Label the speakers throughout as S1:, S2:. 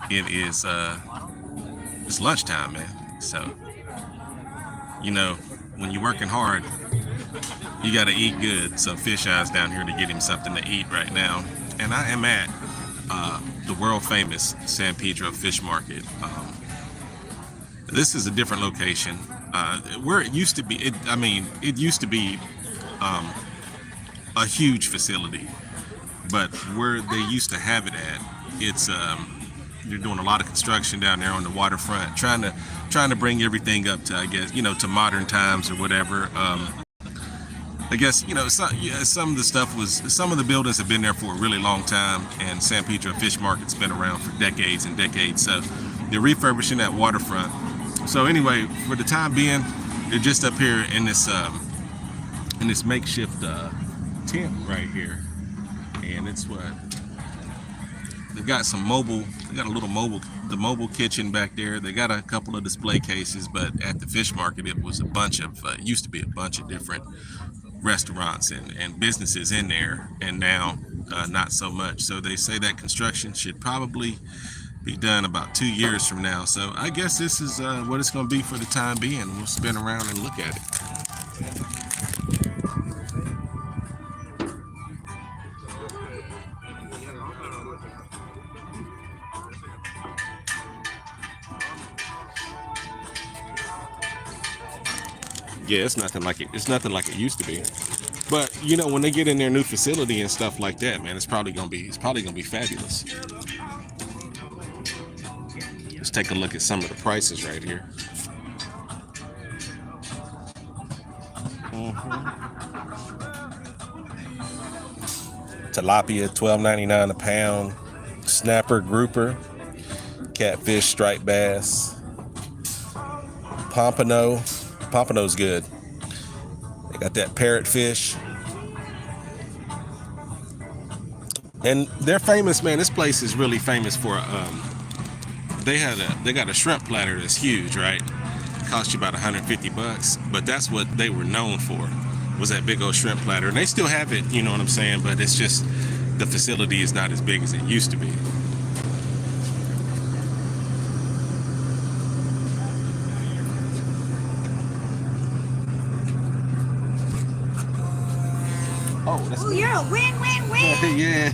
S1: it is it's lunchtime, man. So you know, when you're working hard, you got to eat good. So Fish Eye's down here to get him something to eat right now, and I am at the world famous San Pedro Fish Market. This is a different location. Where it used to be, it used to be um, a huge facility, but where they used to have it at, it's they're doing a lot of construction down there on the waterfront, trying to bring everything up to, I guess, to modern times or whatever. I guess some of the stuff was some of the buildings have been there for a really long time, and San Pedro Fish Market's been around for decades and decades. So they're refurbishing that waterfront. So anyway, for the time being, they're just up here in this makeshift tent right here, and it's what they've got some mobile. They got a little the mobile kitchen back there. They got a couple of display cases, but at the fish market, it was a bunch of used to be a bunch of different restaurants and businesses in there, and now not so much. So they say that construction should probably be done about 2 years from now. So I guess this is what it's going to be for the time being. We'll spin around and look at it. Yeah, it's nothing like it. It's nothing like it used to be. But when they get in their new facility and stuff like that, man, it's probably gonna be fabulous. Let's take a look at some of the prices right here. Tilapia, $12.99 a pound. Snapper, grouper, catfish, striped bass, pompano. Pompano's good. They got that parrotfish. And they're famous, man. This place is really famous for they got a shrimp platter that's huge, right? It cost you about $150, but that's what they were known for, was that big old shrimp platter. And they still have it, you know what I'm saying? But it's just the facility is not as big as it used to be.
S2: Oh, you're a win-win-win.
S1: Yeah.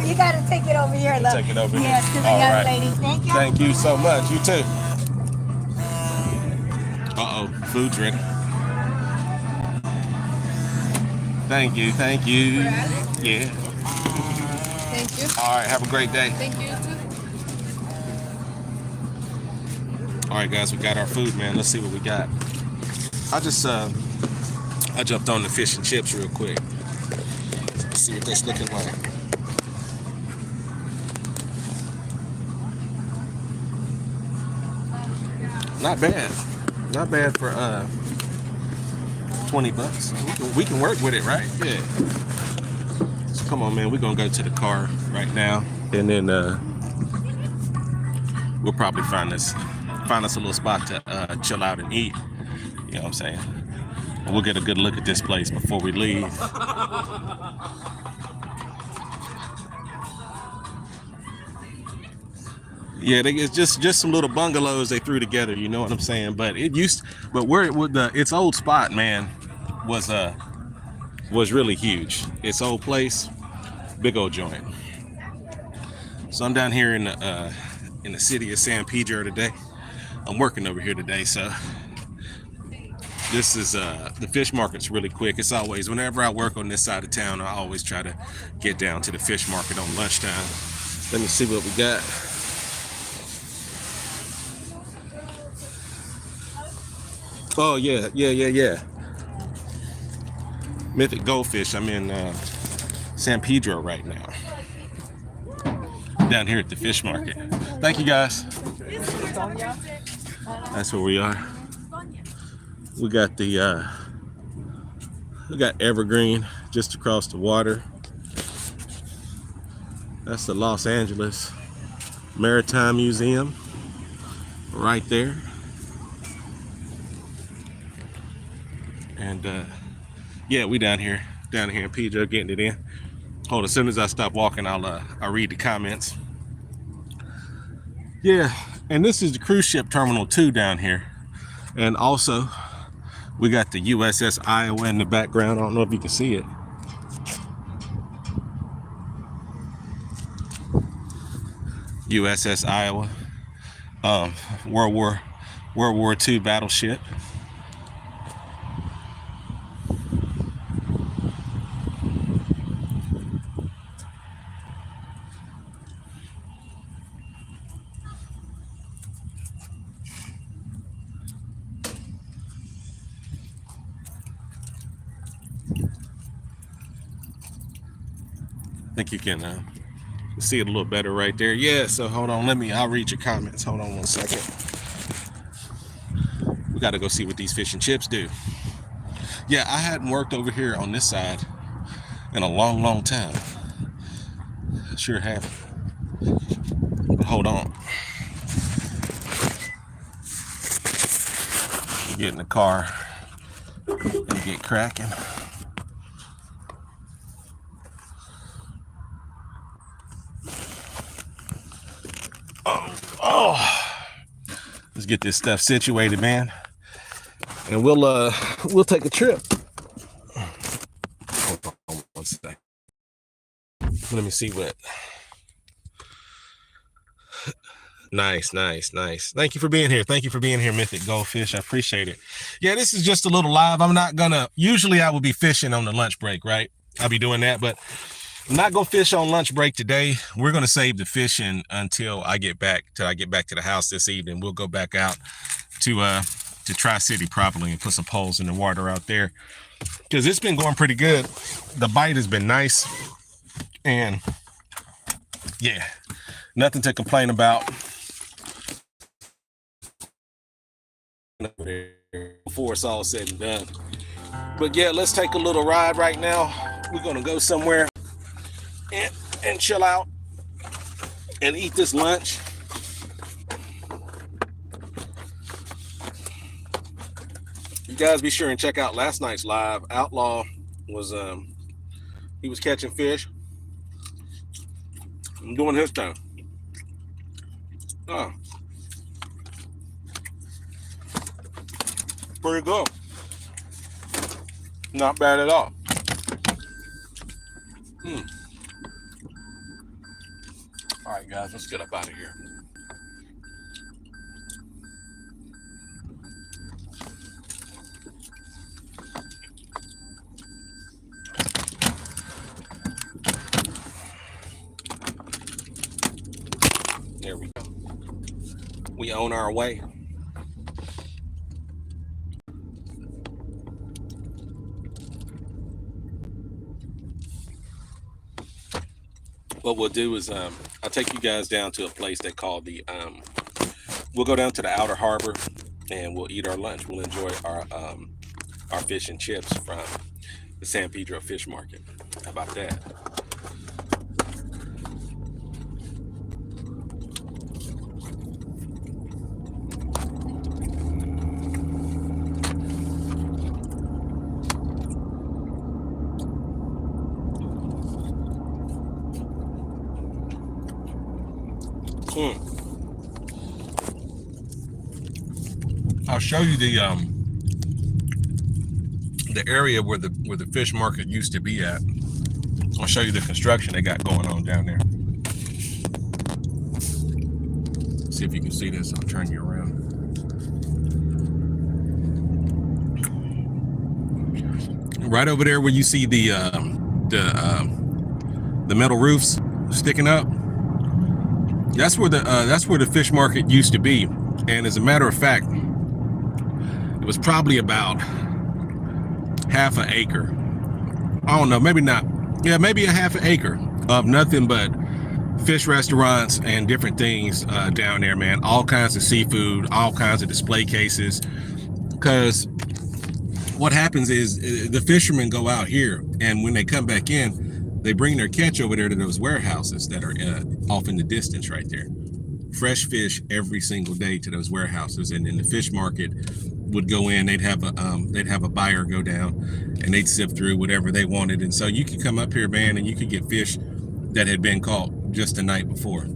S2: You got to take it over here, love.
S1: Take it over
S2: yes,
S1: here.
S2: to the
S1: All
S2: young
S1: right.
S2: lady. Thank you.
S1: Thank you so much. You too. Uh-oh, food's ready. Thank you. Yeah.
S3: Thank you.
S1: All right, have a great day.
S3: Thank you too.
S1: All right, guys, we got our food, man. Let's see what we got. I jumped on the fish and chips real quick. Let's see what that's looking like. Not bad for $20. We can work with it, right? Yeah. So come on, man. We're gonna go to the car right now, and then we'll probably find us a little spot to chill out and eat. You know what I'm saying? And we'll get a good look at this place before we leave. Yeah, it's just some little bungalows they threw together. You know what I'm saying? But its old spot, man, was really huge. Its old place, big old joint. So I'm down here in the city of San Pedro today. I'm working over here today, so this is the fish market's really quick. It's always, whenever I work on this side of town, I always try to get down to the fish market on lunchtime. Let me see what we got. Oh yeah. Mythic goldfish. I'm in San Pedro right now, down here at the fish market. Thank you, guys. That's where we are. We got Evergreen just across the water. That's the Los Angeles Maritime Museum right there. And yeah, we down here in Pedro getting it in. Hold on, as soon as I stop walking, I'll read the comments. Yeah, and this is the cruise ship terminal 2 down here. And also, we got the USS Iowa in the background. I don't know if you can see it. USS Iowa, um, World War II battleship. I think you can see it a little better right there. Yeah, so hold on, I'll read your comments. Hold on one second. We got to go see what these fish and chips do. Yeah, I hadn't worked over here on this side in a long time. I sure haven't. But hold on. Get in the car and get cracking. Let's get this stuff situated, man, and we'll take a trip. Hold on one second. Let me see what. Nice. Thank you for being here. Mythic Goldfish. I appreciate it. Yeah, this is just a little live. I'm not gonna. Usually, I would be fishing on the lunch break, right? I'll be doing that, but I'm not gonna fish on lunch break today. We're gonna save the fishing until I get back to the house this evening. We'll go back out to Tri-City probably and put some poles in the water out there because it's been going pretty good. The bite has been nice, and yeah, nothing to complain about. Before it's all said and done. But yeah, let's take a little ride right now. We're gonna go somewhere and chill out and eat this lunch. You guys be sure and check out last night's live. Outlaw was he was catching fish. I'm doing his thing. Oh. Pretty good. Not bad at all. All right, guys, let's get up out of here. There we go. We on our way. What we'll do is I'll take you guys down to a place they call the we'll go down to the outer harbor and we'll eat our lunch. We'll enjoy our fish and chips from the San Pedro fish market. How about that? I'll show you the area where the fish market used to be at. I'll show you the construction they got going on down there. See if you can see this. I'll turn you around. Right over there where you see the metal roofs sticking up. That's where the fish market used to be. And as a matter of fact, it was probably about half an acre. I don't know, maybe not. Yeah, maybe a half an acre of nothing but fish restaurants and different things down there, man. All kinds of seafood, all kinds of display cases. Because what happens is the fishermen go out here, and when they come back in, they bring their catch over there to those warehouses that are off in the distance right there. Fresh fish every single day to those warehouses, and then the fish market would go in. They'd have a buyer go down, and they'd sift through whatever they wanted. And so you could come up here, man, and you could get fish that had been caught just the night before.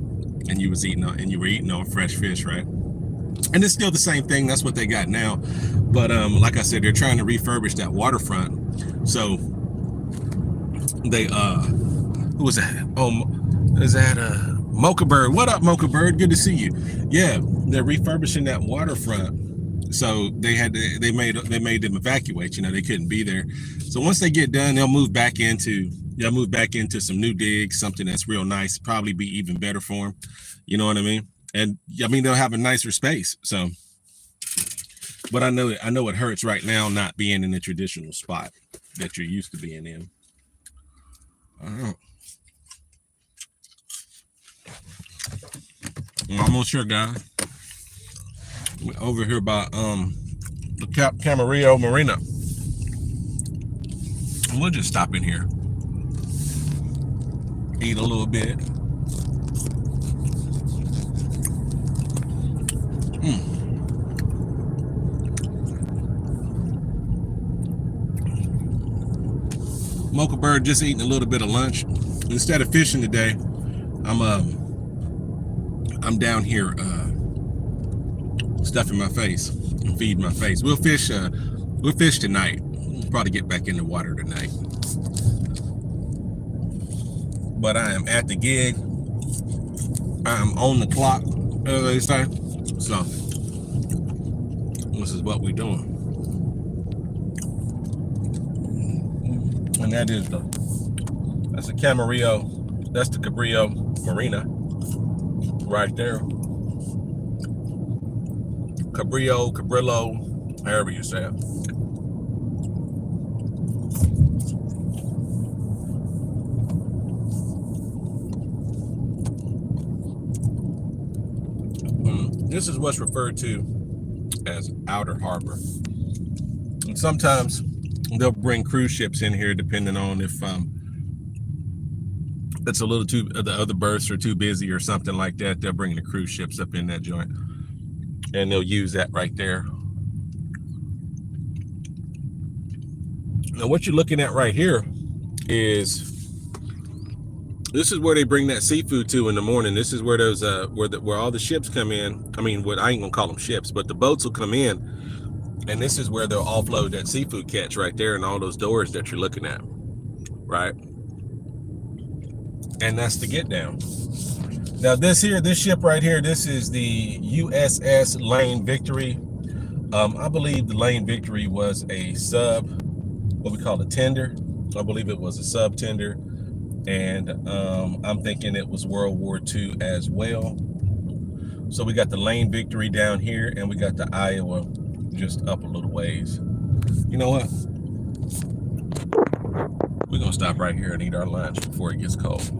S1: and you were eating on fresh fish, right? And it's still the same thing. That's what they got now. But like I said, they're trying to refurbish that waterfront. So they who was that? Oh, is that Mocha Bird? What up, Mocha Bird? Good to see you. Yeah, they're refurbishing that waterfront. So they made them evacuate. They couldn't be there. So once they get done, they'll move back into some new digs, something that's real nice, probably be even better for them. You know what I mean? And I mean, they'll have a nicer space. So, but I know it hurts right now not being in the traditional spot that you're used to being in. I'm almost sure, guys. We're over here by the Camarillo Marina. And we'll just stop in here, eat a little bit. Mocha Bird just eating a little bit of lunch. Instead of fishing today, I'm down here stuffing my face and feeding my face. We'll fish tonight. We'll probably get back in the water tonight. But I am at the gig. I'm on the clock, as they say. So this is what we're doing. And that's the Camarillo, that's the Cabrillo Marina right there. Cabrillo, however you say it. This is what's referred to as Outer Harbor. And sometimes they'll bring cruise ships in here depending on if it's a little too, the other berths are too busy or something like that. They'll bring the cruise ships up in that joint and they'll use that right there. Now what you're looking at right here is, this is where they bring that seafood to in the morning. This is where those where all the ships come in. I mean, I ain't gonna call them ships, but the boats will come in, and this is where they'll offload that seafood catch right there, and all those doors that you're looking at, right? And that's the get down. Now this ship right here, this is the USS Lane Victory. I believe the Lane Victory was a sub, what we call a tender. I believe it was a sub tender. And I'm thinking it was World War II as well. So we got the Lane Victory down here, and we got the Iowa just up a little ways. You know what? We're gonna stop right here and eat our lunch before it gets cold.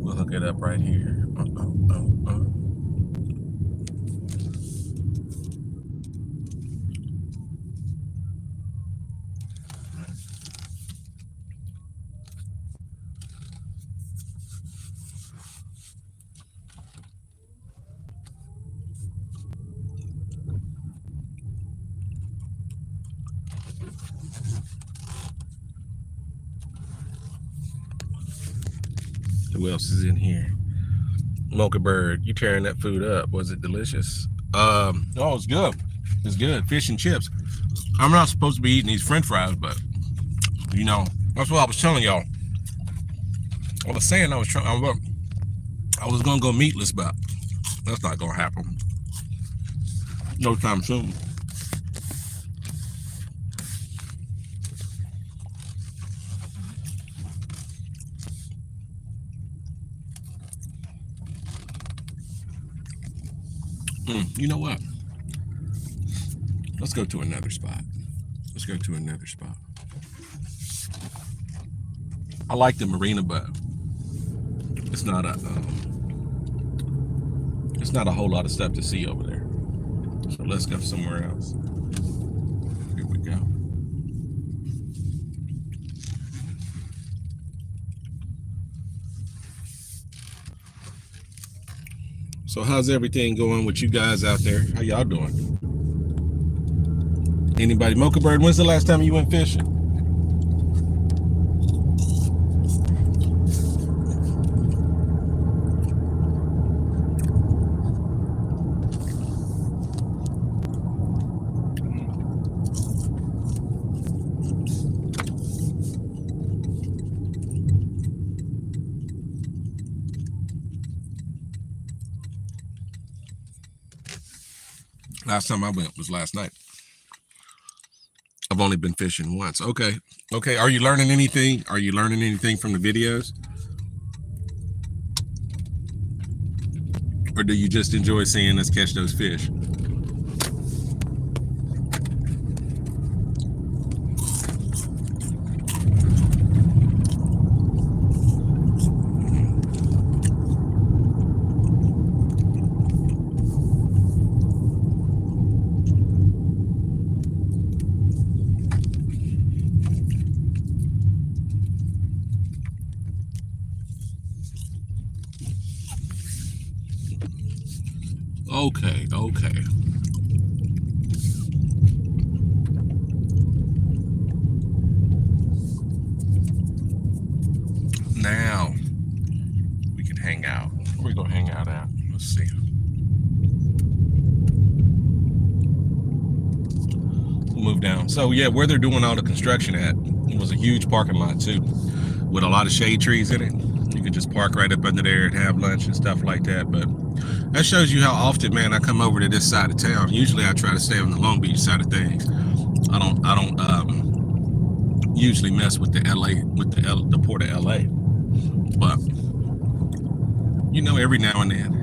S1: We'll hook it up right here. Who else is in here? Mocha Bird, you tearing that food up. Was it delicious? Oh, it's good. It's good. Fish and chips. I'm not supposed to be eating these French fries, but you know, that's what I was telling y'all. I was saying I was gonna go meatless, but that's not gonna happen. No time soon. You know what? Let's go to another spot. Let's go to another spot. I like the marina, but it's not a whole lot of stuff to see over there. So let's go somewhere else. Here we go. So how's everything going with you guys out there? How y'all doing? Anybody? Mocha Bird, when's the last time you went fishing? Last time I went was last night. I've only been fishing once. Okay. Okay. Are you learning anything? Are you learning anything from the videos? Or do you just enjoy seeing us catch those fish? Okay, okay. Now we can hang out. Where we gonna hang out at? Let's see. We'll move down. So yeah, where they're doing all the construction at, it was a huge parking lot too, with a lot of shade trees in it. You could just park right up under there and have lunch and stuff like that. But that shows you how often, man, I come over to this side of town. Usually I try to stay on the Long Beach side of things. I don't usually mess with the LA, with the port of LA. But you know, every now and then.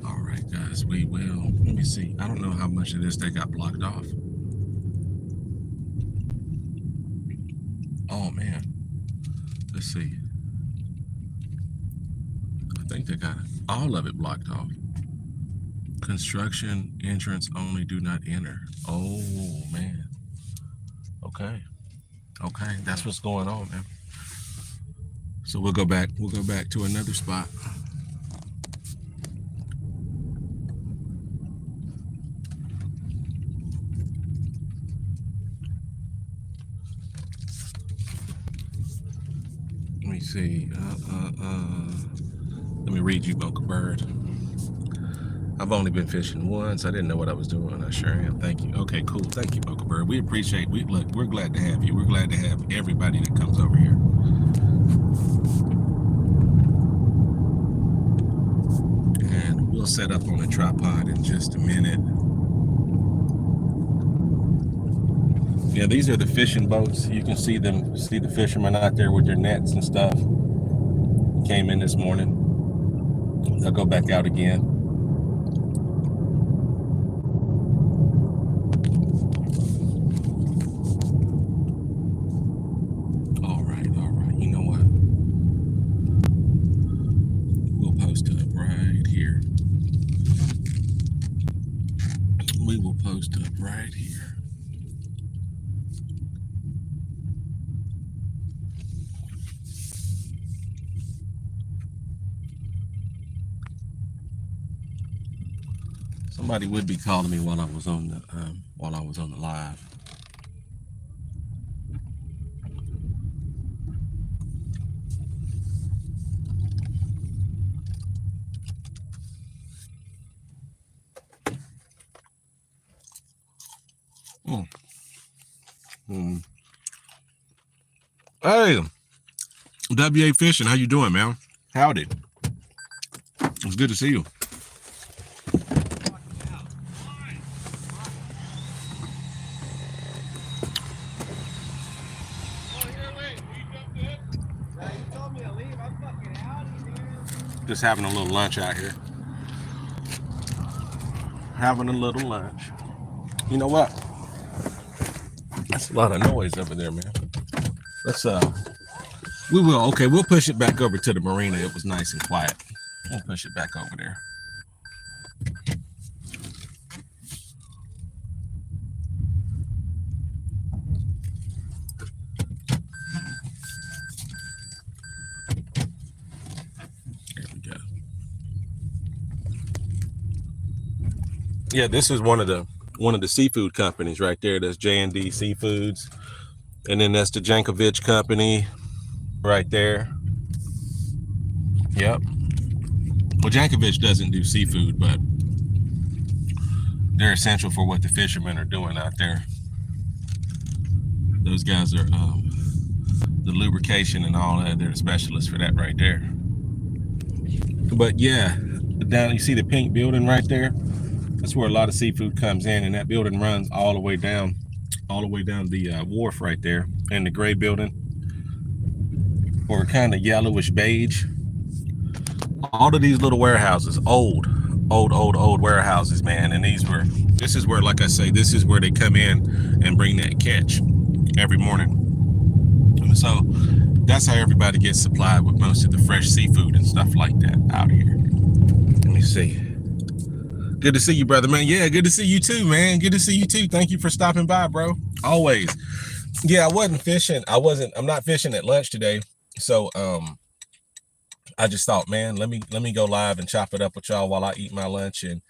S1: All right, guys, we will. Let me see. I don't know how much of this they got blocked off. Oh man, let's see. I think they got all of it blocked off. Construction entrance only, do not enter. Oh man. Okay. Okay, that's what's going on, man. So we'll go back to another spot. Let me see. Let me read you, Bunker Bird. I've only been fishing once. I didn't know what I was doing. I sure am. Thank you. Okay, cool. Thank you, Bunker Bird. We appreciate. We're glad to have you. We're glad to have everybody that comes over here. And we'll set up on a tripod in just a minute. Yeah, these are the fishing boats. You can see them. See the fishermen out there with their nets and stuff. Came in this morning. They'll go back out again. All right. You know what? We'll post up right here. We will post up right here. Somebody would be calling me while I was on the live. Hey, WA Fishing, how you doing, man? Howdy. It's good to see you. Just having a little lunch out here. Having a little lunch. You know what? That's a lot of noise over there, man. Let's we'll push it back over to the marina. It was nice and quiet. We'll push it back over there. Yeah, this is one of the seafood companies right there. That's J&D Seafoods, and then that's the Jankovic company right there. Yep. Well, Jankovic doesn't do seafood, but they're essential for what the fishermen are doing out there. Those guys are the lubrication and all that. They're the specialists for that right there. But yeah, down you see the pink building right there. That's where a lot of seafood comes in, and that building runs all the way down the wharf right there. And the gray building, or kind of yellowish beige. All of these little warehouses, old warehouses, man. And this is where, like I say, this is where they come in and bring that catch every morning. And so that's how everybody gets supplied with most of the fresh seafood and stuff like that out here. Let me see. Good to see you, brother, man. Yeah, good to see you too, man. Good to see you too. Thank you for stopping by, bro. Always. Yeah, I wasn't fishing. I'm not fishing at lunch today. So I just thought, man, let me go live and chop it up with y'all while I eat my lunch, and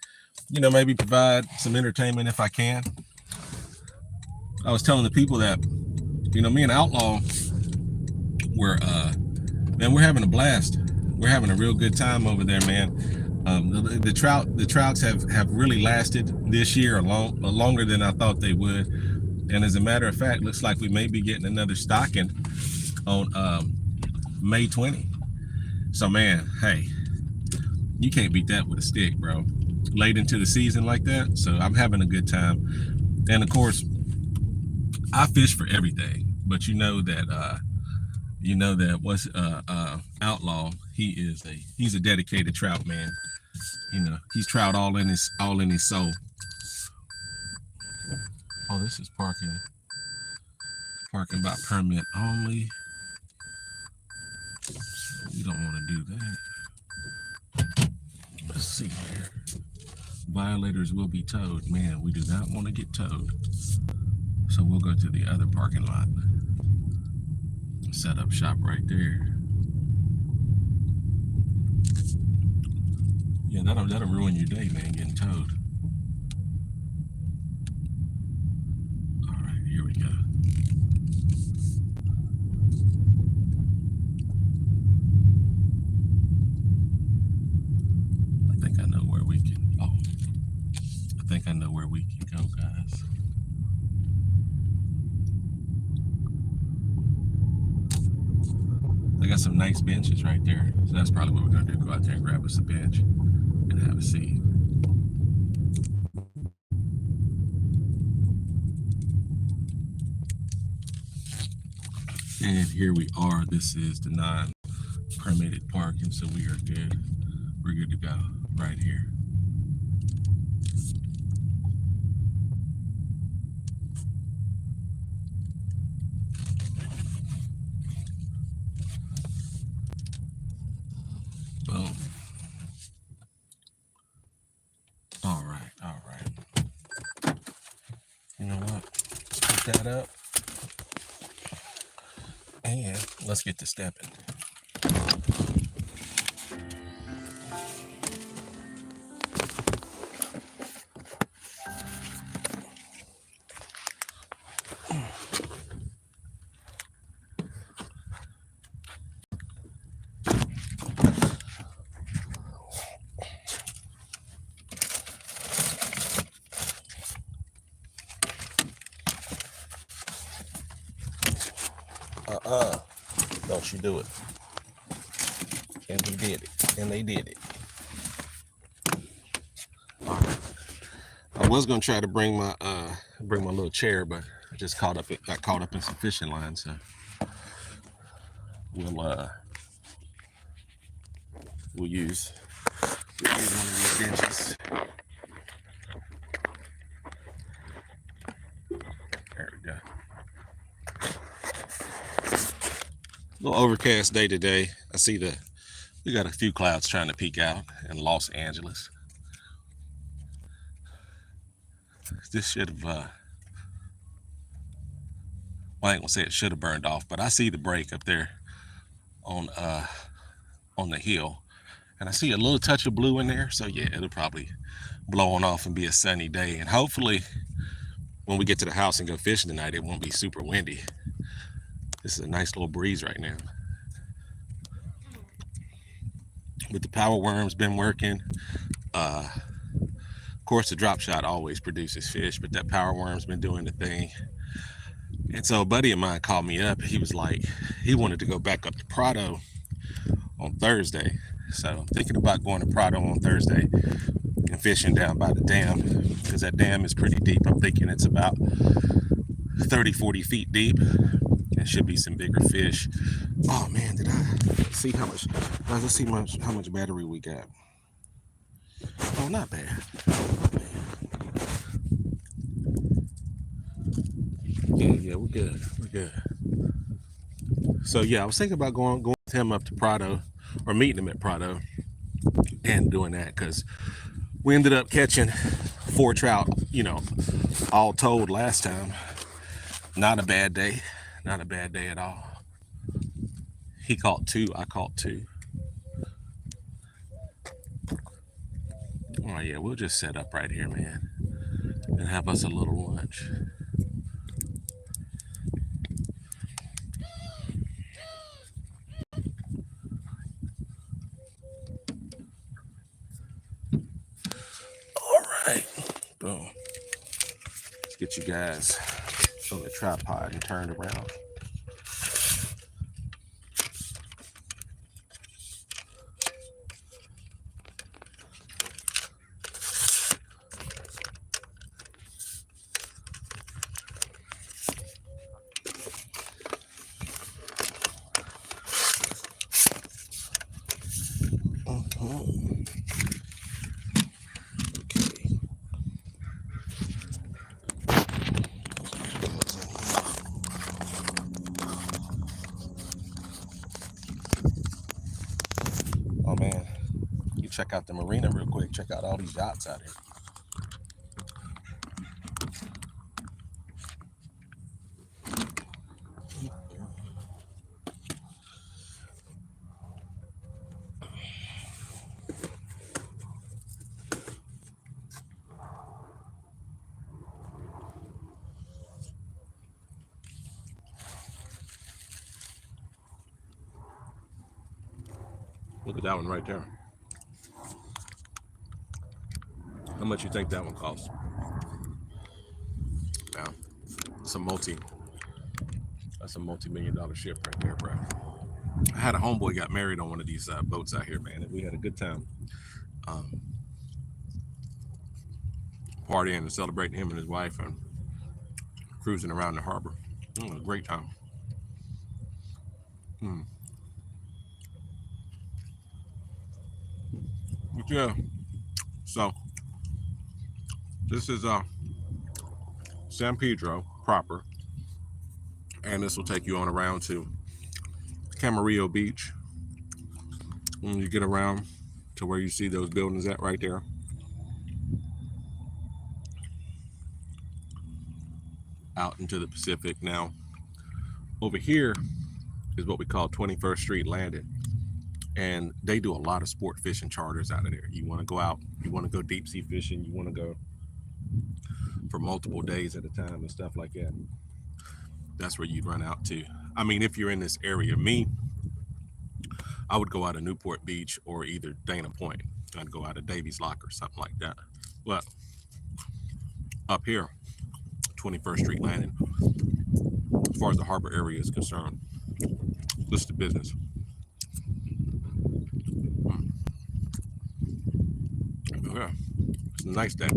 S1: maybe provide some entertainment if I can. I was telling the people that me and Outlaw we're having a blast. We're having a real good time over there, man. The trouts have really lasted this year longer than I thought they would, and as a matter of fact, looks like we may be getting another stocking on May 20. So man, hey, you can't beat that with a stick, bro. Late into the season like that, so I'm having a good time. And of course, I fish for everything, but what's Outlaw, he's a dedicated trout man. He's trout all in his soul. Oh, this is parking by permit only. We don't want to do that. Let's see here. Violators will be towed. Man, we do not want to get towed. So we'll go to the other parking lot. Set up shop right there. Yeah, that'll ruin your day, man, getting towed. All right, here we go. I think I know where we can go, guys. They got some nice benches right there. So that's probably what we're gonna do. Go out there and grab us a bench and have a seat. And here we are. This is the non-permitted parking, so we are good. We're good to go right here. Boom. All right. You know what? Let's pick that up. And let's get to stepping. Don't you do it. And he did it. And they did it. I was gonna try to bring my little chair, but I just got caught up in some fishing lines, so we'll use one of these benches. There we go. A little overcast day today. I see we got a few clouds trying to peek out in Los Angeles. This should have, well, I ain't gonna say it should have burned off, but I see the break up there on the hill, and I see a little touch of blue in there. So yeah, it'll probably blow on off and be a sunny day. And hopefully when we get to the house and go fishing tonight, it won't be super windy. This is a nice little breeze right now. With the power worms been working. Of course, the drop shot always produces fish, but that power worm's been doing the thing. And so a buddy of mine called me up. He was like, he wanted to go back up to Prado on Thursday. So I'm thinking about going to Prado on Thursday and fishing down by the dam because that dam is pretty deep. I'm thinking it's about 30, 40 feet deep. There should be some bigger fish. Oh man, did I see how much? Let's see how much battery we got. Oh, not bad. Yeah, we're good. We're good. So yeah, I was thinking about going with him up to Prado or meeting him at Prado and doing that because we ended up catching 4 trout, all told last time. Not a bad day. Not a bad day at all. He caught 2, I caught 2. Oh yeah, we'll just set up right here, man, and have us a little lunch. All right, boom. Let's get you guys on the tripod and turned around. Oh man, you check out the marina real quick. Check out all these yachts out here. Look at that one right there. How much you think that one costs? Now, that's a multi-million-dollar ship right there, bro. I had a homeboy got married on one of these boats out here, man, and we had a good time partying and celebrating him and his wife and cruising around the harbor. A great time. But yeah, so this is San Pedro proper, and this will take you on around to Camarillo Beach. When you get around to where you see those buildings at right there, out into the Pacific. Now, over here is what we call 21st Street Landing, and they do a lot of sport fishing charters out of there. You want to go out, you want to go deep sea fishing, you want to go for multiple days at a time and stuff like that. That's where you'd run out to. I mean, if you're in this area, I would go out of Newport Beach or either Dana Point. I'd go out of Davies Lock or something like that. But up here, 21st Street Landing, as far as the harbor area is concerned, this is the business. Yeah, it's a nice day.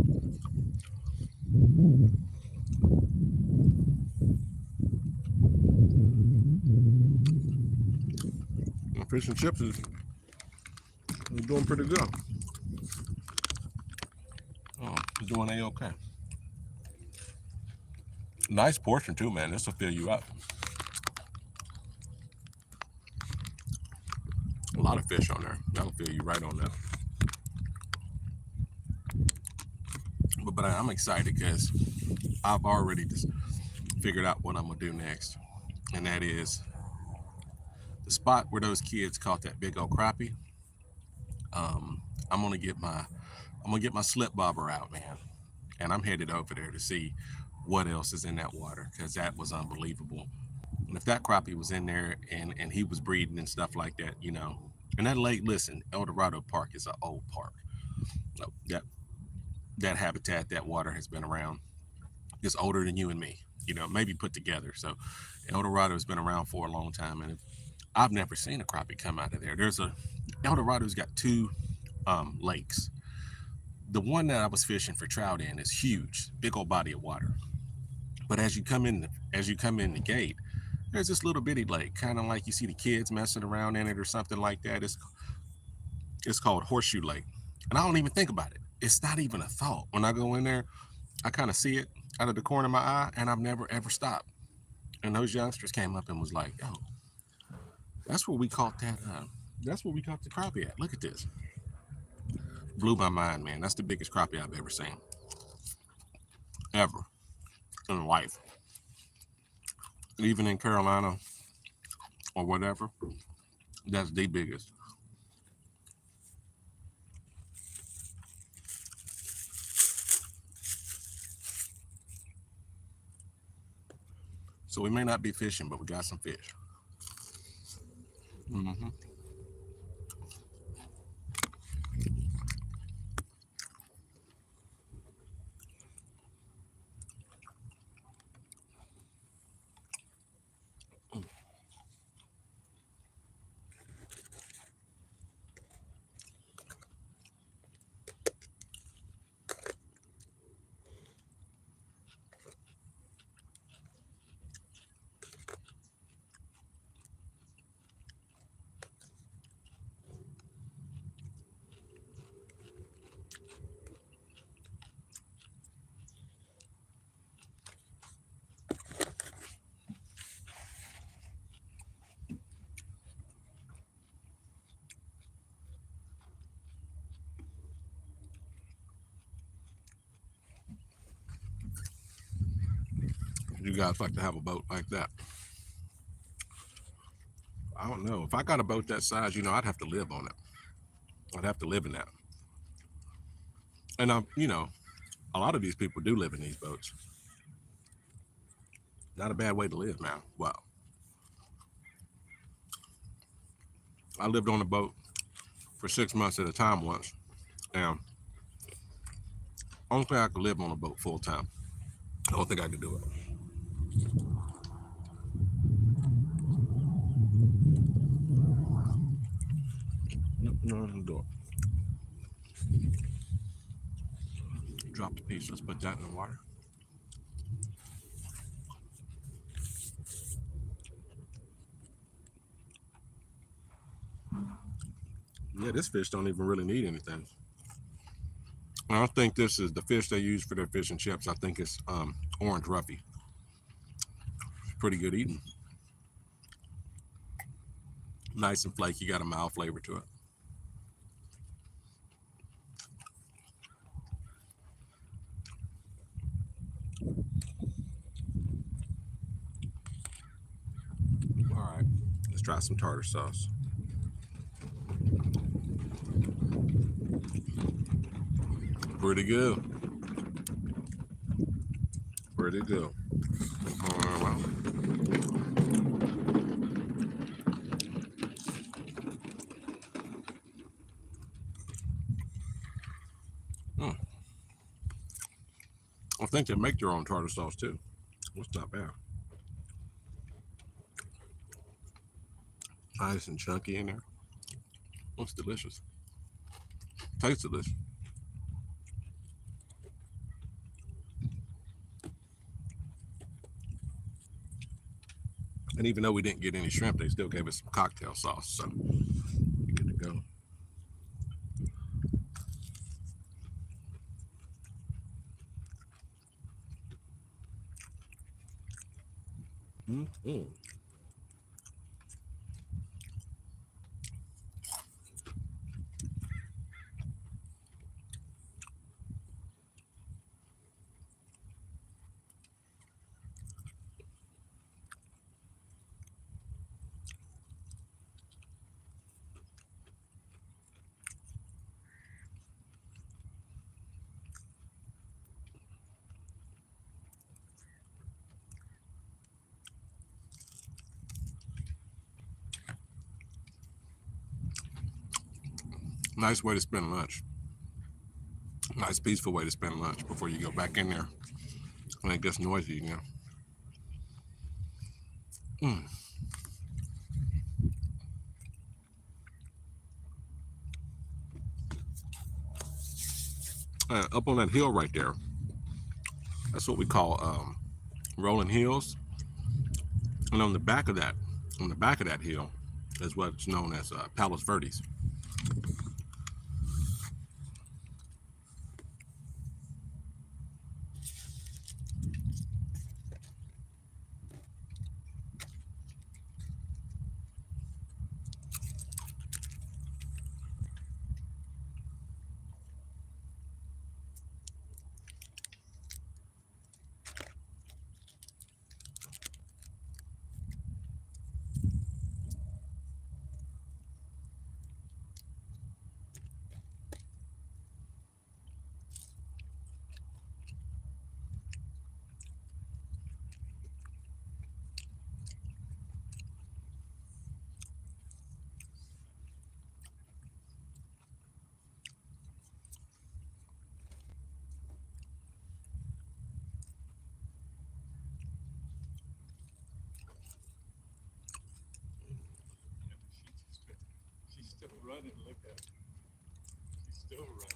S1: Fish and chips is doing pretty good. Oh, it's doing A-okay. Nice portion too, man. This will fill you up. A lot of fish on there. That'll fill you right on that. But I'm excited because I've already just figured out what I'm gonna do next, and that is the spot where those kids caught that big old crappie. I'm gonna get my slip bobber out, man, and I'm headed over there to see what else is in that water because that was unbelievable. And if that crappie was in there and he was breeding and stuff like that, and that lake, listen, El Dorado Park is an old park. That habitat, that water has been around. It's older than you and me. maybe put together. So El Dorado's been around for a long time, and I've never seen a crappie come out of there. El Dorado's got two lakes. The one that I was fishing for trout in is huge, big old body of water. But as you come in the gate, there's this little bitty lake, kind of like you see the kids messing around in it or something like that. It's called Horseshoe Lake, and I don't even think about it. It's not even a thought. When I go in there, I kind of see it out of the corner of my eye, and I've never ever stopped. And those youngsters came up and was like, "Yo, that's where we caught that. That's where we caught the crappie at. Look at this." Blew my mind, man. That's the biggest crappie I've ever seen, ever in life. Even in Carolina or whatever, that's the biggest. So we may not be fishing, but we got some fish. Hmm. You guys like to have a boat like that? I don't know. If I got a boat that size, I'd have to live on it. I'd have to live in that. And a lot of these people do live in these boats. Not a bad way to live, man. Wow. I lived on a boat for 6 months at a time once, and I don't think I could live on a boat full time. I don't think I could do it. No, I don't do it. Drop the piece. Let's put that in the water. Yeah, this fish don't even really need anything. I don't think this is the fish they use for their fish and chips. I think it's orange roughy. It's pretty good eating. Nice and flaky. Got a mild flavor to it. All right, let's try some tartar sauce. Pretty good. Pretty good. Well, I think they make their own tartar sauce too. It's not bad. Nice and chunky in there. Looks delicious. Tastes delicious. And even though we didn't get any shrimp, they still gave us some cocktail sauce. So good to go. Mm-hmm. Nice way to spend lunch. Nice peaceful way to spend lunch before you go back in there when it gets noisy again.
S4: Mm. Up on that hill right there, that's what we call rolling hills. And on the back of that hill, is what's known as Palos Verdes.
S1: She's still running. Look at her. She's still running.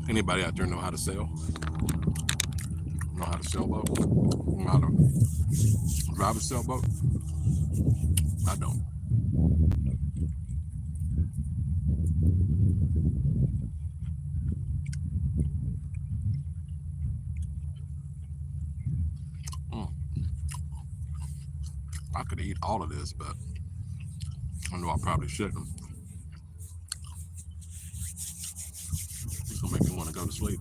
S4: Anybody out there know how to sail? Know how to sailboat? Know how to drive a sailboat? I don't. Mm. I could eat all of this, but I know I probably shouldn't. It's gonna make me want to go to sleep.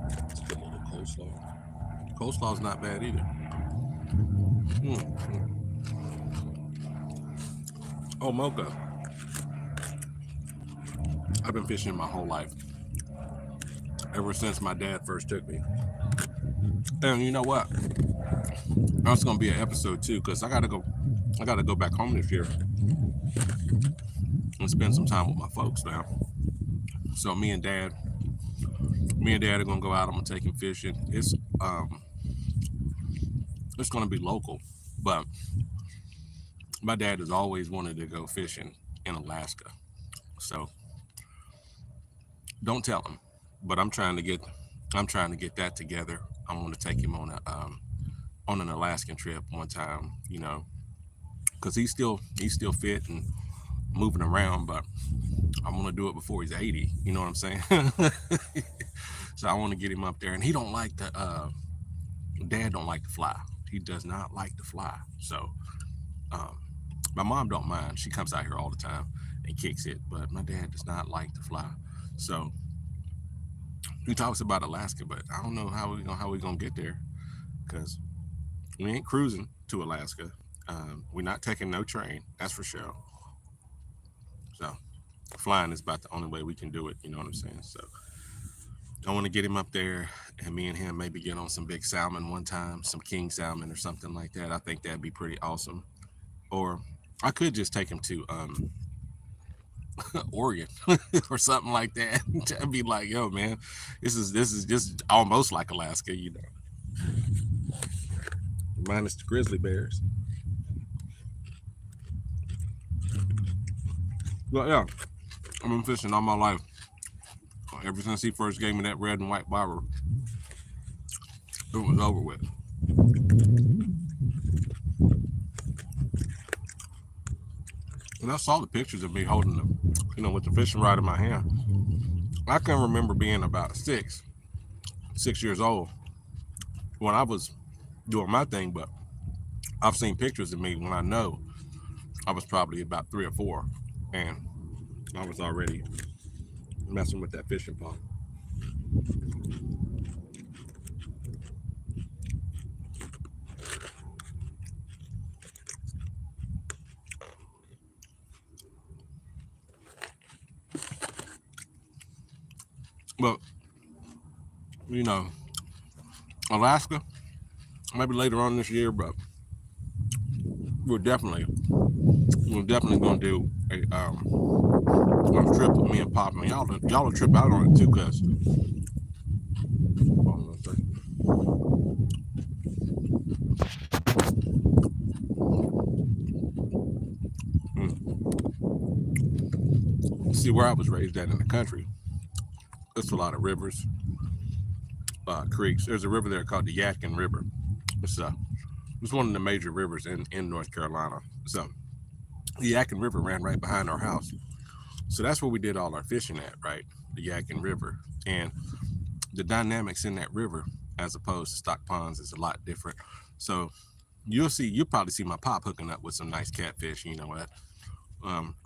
S4: Let's get a little coleslaw. Coleslaw's not bad either. Mm. Oh, Mocha. I've been fishing my whole life, ever since my dad first took me. And you know what? That's gonna be an episode too, because I gotta go. I gotta go back home this year and spend some time with my folks now. So me and dad are gonna go out. I'm gonna take him fishing. It's gonna be local, but my dad has always wanted to go fishing in Alaska. So don't tell him, but I'm trying to get that together. I want to take him on an Alaskan trip one time, because he's still fit and moving around, but I want to do it before he's 80. You know what I'm saying? So I want to get him up there, and he don't like the dad don't like to fly. He does not like to fly. So um, my mom don't mind. She comes out here all the time and kicks it, but my dad does not like to fly. So he talks about Alaska, but I don't know how we gonna get there because we ain't cruising to Alaska. We're not taking no train. That's for sure. So flying is about the only way we can do it. You know what I'm saying? So I want to get him up there, and me and him maybe get on some big salmon one time, some king salmon or something like that. I think that'd be pretty awesome. Or I could just take him to Oregon or something like that. I'd be like, yo, man, this is just almost like Alaska, you know, minus the grizzly bears. But yeah, I've been fishing all my life. Ever since he first gave me that red and white bobber, it was over with. And I saw the pictures of me holding the, you know, with the fishing rod in my hand. I can remember being about 6 years old when I was doing my thing, but I've seen pictures of me when I know I was probably about 3 or 4, and I was already messing with that fishing pole. But you know, Alaska, maybe later on this year, but we're definitely gonna do a trip with me and Pop. And y'all will trip out on it too, cause see where I was raised at in the country. It's a lot of rivers, creeks. There's a river there called the Yadkin River. It's one of the major rivers in North Carolina. So the Yadkin River ran right behind our house. So that's where we did all our fishing at, right? The Yadkin River. And the dynamics in that river, as opposed to stock ponds, is a lot different. So you'll probably see my pop hooking up with some nice catfish. You know what?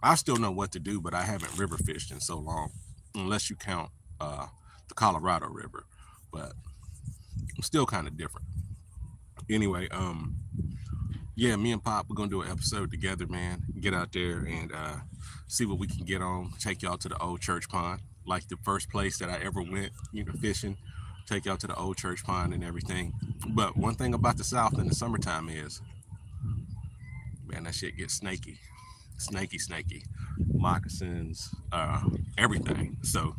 S4: I still know what to do, but I haven't river fished in so long, unless you count the Colorado River. But I'm still kind of different. Anyway, yeah, me and Pop, we're gonna do an episode together, man. Get out there and see what we can get on. Take y'all to the old church pond, like the first place that I ever went, you know, fishing. Take y'all to the old church pond and everything. But one thing about the South in the summertime is, man, that shit gets snaky. Snaky. Moccasins, everything. So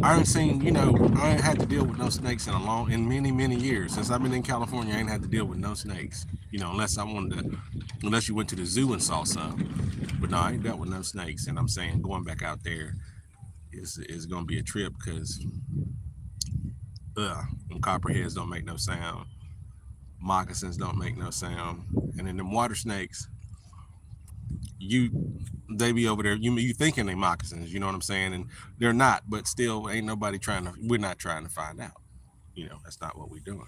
S4: I ain't seen, you know, I ain't had to deal with no snakes in many years. Since I've been in California, I ain't had to deal with no snakes. You know, unless you went to the zoo and saw some. But no, I ain't dealt with no snakes. And I'm saying going back out there is gonna be a trip, because them copperheads don't make no sound. Moccasins don't make no sound. And then them water snakes, they be over there, you thinking they moccasins, you know what I'm saying? And they're not, but still we're not trying to find out. You know, that's not what we're doing.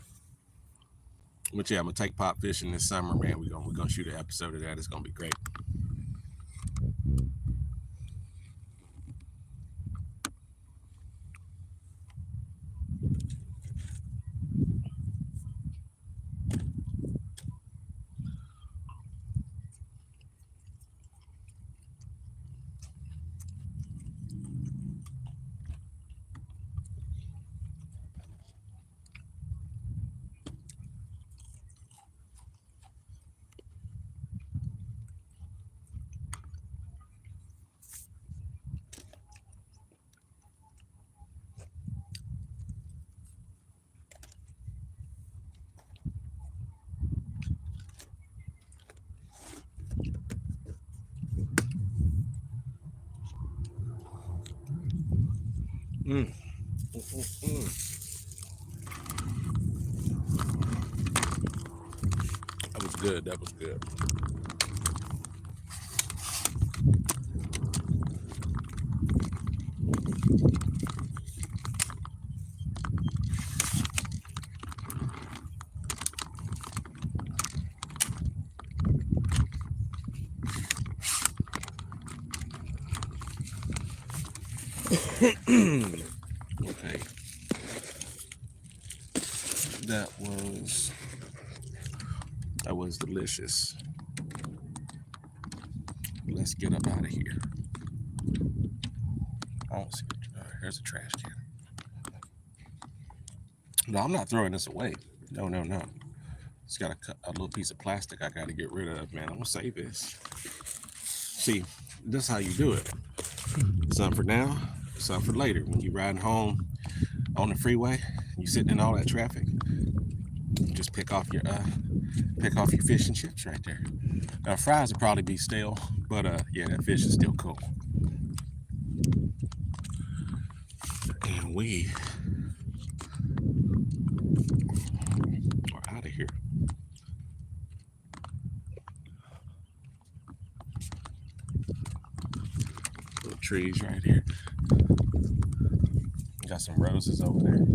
S4: But yeah, I'm gonna take Pop fishing this summer, man. We're gonna shoot an episode of that. It's gonna be great. That was good. Okay. That was delicious. Let's get up out of here. I don't see here's a trash can. No, I'm not throwing this away. No. It's got a little piece of plastic I got to get rid of, man. I'm gonna save this. See, this is how you do it. Some for now, some for later. When you riding home on the freeway, you sitting in all that traffic, just pick off your fish and chips right there. Fries will probably be stale, but yeah, that fish is still cool. And we are out of here. Little trees right here. Got some roses over there.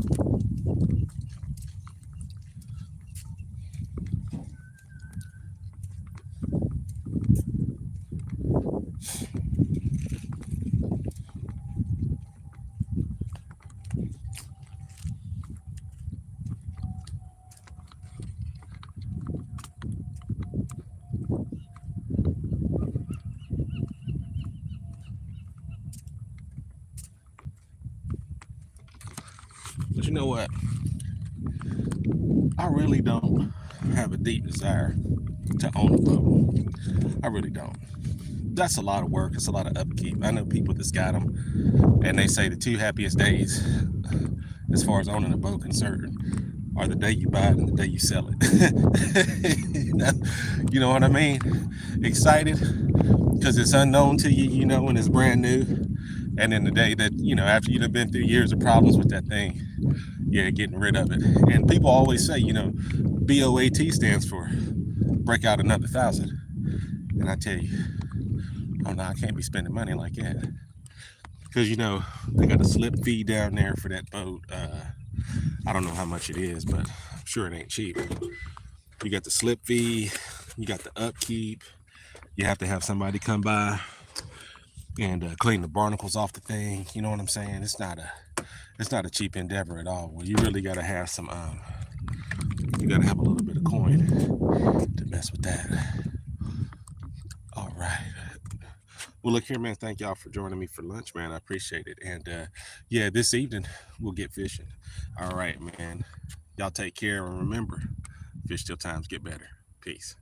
S4: But you know what? I really don't have a deep desire to own a boat. I really don't. That's a lot of work. It's a lot of upkeep. I know people that's got them, and they say the two happiest days, as far as owning a boat concerned, are the day you buy it and the day you sell it. You know what I mean? Excited because it's unknown to you, you know, and it's brand new. And then the day that, you know, after you've been through years of problems with that thing, yeah, getting rid of it. And people always say, you know, BOAT stands for break out another 1,000. And I tell you, oh no, I can't be spending money like that. Because, you know, they got a slip fee down there for that boat. I don't know how much it is, but I'm sure it ain't cheap. You got the slip fee, you got the upkeep. You have to have somebody come by and clean the barnacles off the thing. You know what I'm saying? It's not a cheap endeavor at all. Well, you really got to have some. You got to have a little bit of coin to mess with that. All right. Well, look here, man. Thank y'all for joining me for lunch, man. I appreciate it. And yeah, this evening we'll get fishing. All right, man. Y'all take care and remember, fish till times get better. Peace.